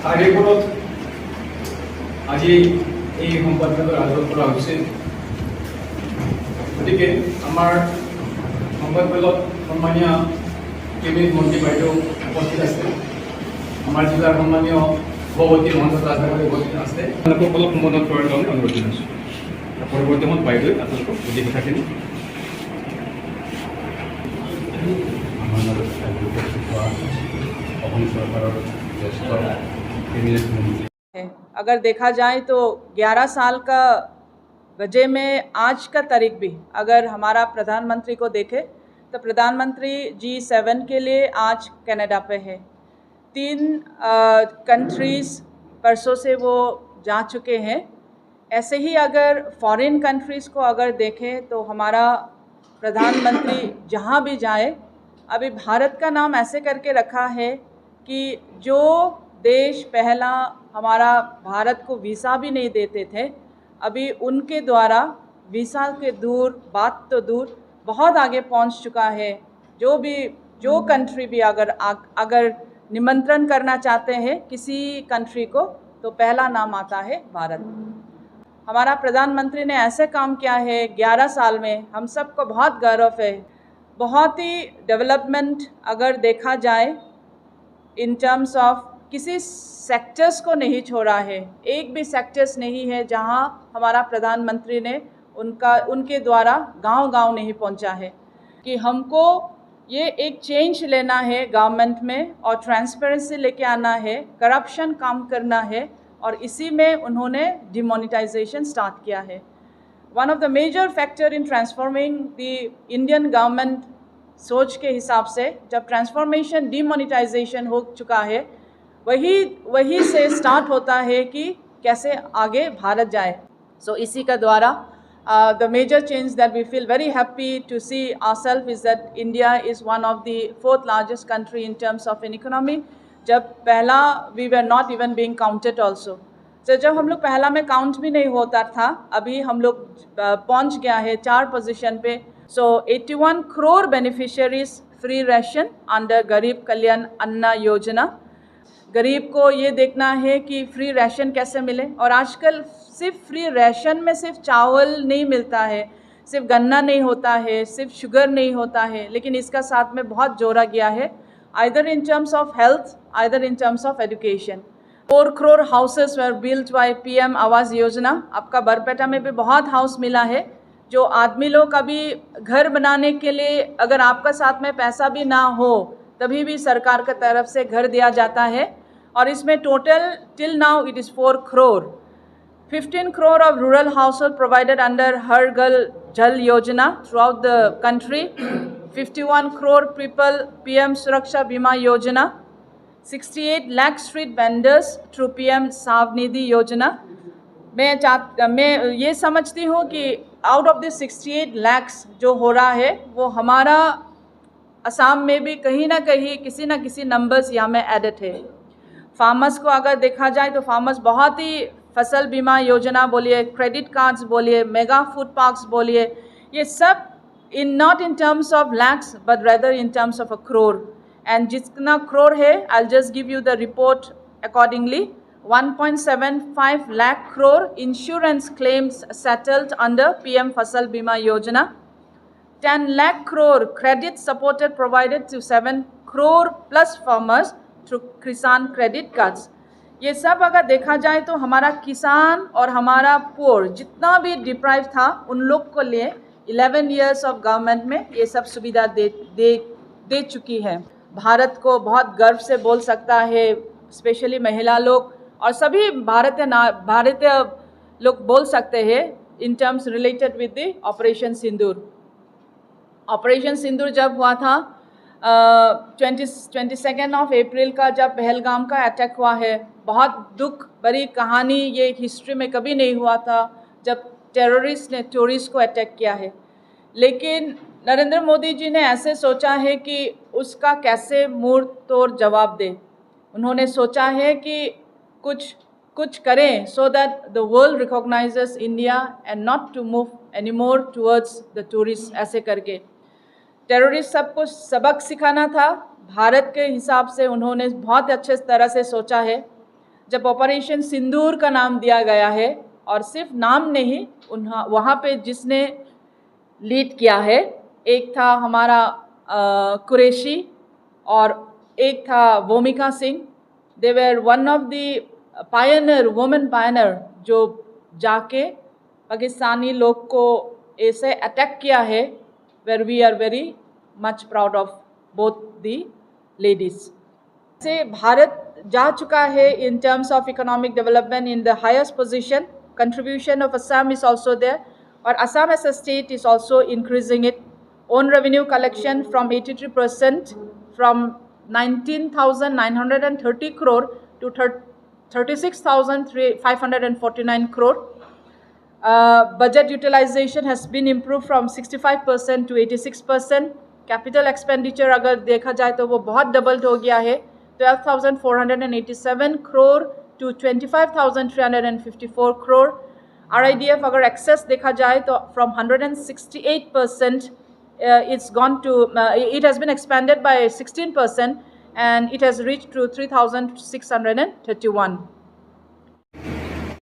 তাৰে ওপৰত আজি এই সংবাদমেলৰ আয়োজন কৰা হৈছে। গতিকে আমাৰ সংবাদমেলত সন্মানীয় কেবিনেট মন্ত্ৰী বাইদেউ উপস্থিত আছে, আমাৰ জিলাৰ সন্মানীয় সভাপতি মহন্ত ৰাজনগৰী উপস্থিত আছে। আপোনালোকক অলপ সম্বোধন কৰাৰ কাৰণে অনুৰোধ জনাইছোঁ। পৰৱৰ্তী সময়ত বাইদেৱে আপোনালোকক বুজি কথাখিনি अगर देखा जाए तो 11 साल का वजह में आज का तारीख भी अगर हमारा प्रधानमंत्री को देखे तो प्रधानमंत्री G7 के लिए आज कनाडा पे है। 3 कंट्रीज़ परसों से वो जा चुके हैं। ऐसे ही अगर फॉरेन कंट्रीज़ को अगर देखें तो हमारा प्रधानमंत्री जहाँ भी जाए, अभी भारत का नाम ऐसे करके रखा है कि जो देश पहला हमारा भारत को वीज़ा भी नहीं देते थे, अभी उनके द्वारा वीज़ा के दूर बात तो दूर बहुत आगे पहुंच चुका है। जो कंट्री भी अगर निमंत्रण करना चाहते हैं किसी कंट्री को तो पहला नाम आता है भारत। हमारा प्रधानमंत्री ने ऐसे काम किया है 11 साल में, हम सबको बहुत गर्व है। बहुत ही डेवलपमेंट अगर देखा जाए इन टर्म्स ऑफ किसी सेक्टर्स को नहीं छोड़ा है, एक भी सेक्टर्स नहीं है जहां हमारा प्रधानमंत्री ने उनके द्वारा गांव-गांव नहीं पहुंचा है। कि हमको ये एक चेंज लेना है गवर्नमेंट में और ट्रांसपेरेंसी लेके आना है, करप्शन कम करना है, और इसी में उन्होंने डिमोनेटाइजेशन स्टार्ट किया है। One of the major factor in transforming the Indian government सोच के हिसाब से जब ट्रांसफॉर्मेशन डिमोनेटाइजेशन हो चुका है, वही से स्टार्ट होता है कि कैसे आगे भारत जाए। सो इसी का द्वारा the major change that we feel very happy to see ourselves is that India is one of the 4th largest country in terms of an economy. जब पहला we were not even being counted also. So जब हम लोग पहला में count भी नहीं होता था, अभी हम लोग पहुंच गया है 4 पोजीशन पे। So 81 crore beneficiaries free ration under गरीब कल्याण अन्न योजना। गरीब को ये देखना है कि फ्री राशन कैसे मिले, और आजकल सिर्फ फ्री राशन में सिर्फ चावल नहीं मिलता है, सिर्फ गन्ना नहीं होता है, सिर्फ शुगर नहीं होता है, लेकिन इसका साथ में बहुत जोड़ा गया है either in terms of health, either in terms of education. 4 crore houses were built by PM Awas Yojana. आपका बरपेटा में भी बहुत हाउस मिला है, जो आदमी लोग अभी घर बनाने के लिए अगर आपका साथ में पैसा भी ना हो तभी भी सरकार की तरफ से घर दिया जाता है। और इसमें total till now it is 4 crore। 15 crore of rural household provided under Har Ghar Jal Yojana throughout the country। 51 crore people PM Suraksha Bima Yojana। 68 lakh street vendors through PM Savnidhi Yojana। मैं ये समझती हूँ कि out of this 68 lakhs जो हो रहा है वो हमारा असम में भी कहीं ना कहीं किसी ना किसी नंबर्स यहाँ में एडेड है। फार्मर्स को अगर देखा जाए तो फार्मर्स बहुत ही फसल बीमा योजना बोलिए, क्रेडिट कार्ड्स बोलिए, मेगा फूड पार्क्स बोलिए, ये सब not in terms of lakhs but rather in terms of a crore। And जितना crore है I just give you the report accordingly. 1.75 lakh crore insurance claims settled under PM फसल बीमा योजना। 10 lakh crore credit supported provided to 7 crore plus farmers through किसान credit cards. ये सब अगर देखा जाए तो हमारा किसान और हमारा पुअर जितना भी डिप्राइव था उन लोग को लिए 11 years ऑफ गवर्नमेंट में ये सब सुविधा दे चुकी है। भारत को बहुत गर्व से बोल सकता है, स्पेशली महिला लोग और सभी भारतीय लोग बोल सकते हैं in terms related with the operation Sindoor. Operation Sindoor जब हुआ था 22 ऑफ अप्रैल का, जब पहलगाम का अटैक हुआ है, बहुत दुख भरी कहानी, ये हिस्ट्री में कभी नहीं हुआ था जब टेररिस्ट ने टूरिस्ट को अटैक किया है। लेकिन नरेंद्र मोदी जी ने ऐसे सोचा है कि उसका कैसे मुंह तोड़ जवाब दे। उन्होंने सोचा है कि कुछ करें so that the world recognises India and not to move any more towards the tourist. ऐसे करके टेररिस्ट सबको सबक सिखाना था। भारत के हिसाब से उन्होंने बहुत अच्छे तरह से सोचा है। जब ऑपरेशन सिंदूर का नाम दिया गया है, और सिर्फ नाम नहीं, वहाँ पे जिसने लीड किया है, एक था हमारा कुरैशी और एक था Bhumika Singh. They were one of the pioneer, women pioneer, जो जाके पाकिस्तानी लोग को ऐसे अटैक किया है, where we are very much proud of both the ladies. से भारत जा चुका है in terms of economic development in the highest position. Contribution of Assam is also there, और Assam as a state is also increasing it own revenue collection from 83%, from 19,930 crore to 36,549 crore. Budget utilization has been improved from 65% to 86%. Capital expenditure अगर देखा जाए तो वो बहुत double हो गया है, 12,487 crore to 25,354 crore. RIDF अगर excess देखा जाए तो from 168%, it's gone to, it has been expanded by 16%, and it has reached to 3,631.